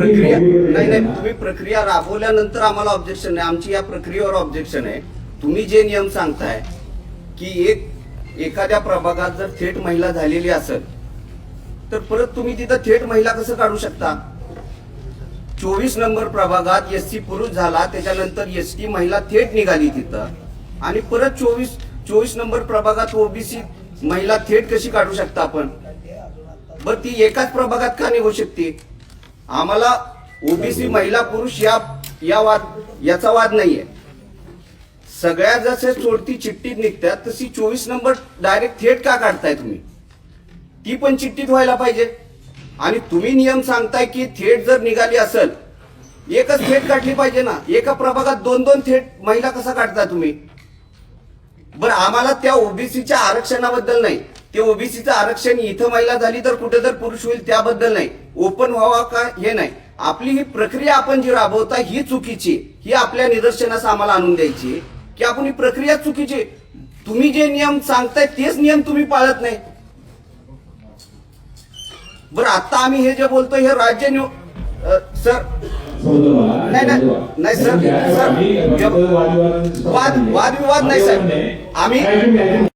प्रक्रिया नाही, तुम्ही प्रक्रिया राबवल्यानंतर आम्हाला ऑब्जेक्शन नाही. आमची या प्रक्रियेवर ऑब्जेक्शन आहे. तुम्ही जे नियम सांगताय की एखाद्या प्रभागात जर थेट महिला झालेली असेल तर परत तुम्ही तिथं थेट महिला कसं काढू शकता? 24 नंबर प्रभागात एससी पुरुष झाला, त्याच्यानंतर एसटी महिला थेट निघाली तिथं, आणि परत 24 नंबर प्रभागात ओबीसी महिला थेट कशी काढू शकता आपण? बरं, ती एकाच प्रभागात का निघू शकते? आम्हाला ओबीसी महिला पुरुष याचा वाद नाहीये. सगळ्या जसे चोरती चिठ्ठीत निघतात तशी 24 नंबर डायरेक्ट थेट का काढताय तुम्ही? ती पण चिठ्ठीत व्हायला पाहिजे. आणि तुम्ही नियम सांगताय की थेट जर निघाली असेल एकच थेट काढली पाहिजे ना. एका प्रभागात 2-2 थेट महिला कसा काढता तुम्ही? बरं, आम्हाला त्या ओबीसीच्या आरक्षणाबद्दल नाही, ते ओबीसीचं आरक्षण इथं महिला झाली तर कुठे तर पुरुष होईल त्याबद्दल नाही, ओपन व्हावा का हे नाही. आपली ही प्रक्रिया आपण जी राबवता ही चुकीची, ही आपल्या निदर्शनास आम्हाला आणून द्यायची की आपण ही प्रक्रिया चुकीची. तुम्ही जे नियम सांगताय तेच नियम तुम्ही पाळत नाही. बरं, आता आम्ही हे जे बोलतोय हे राज्य सर नाही सर, वादविवाद नाही साहेब. आम्ही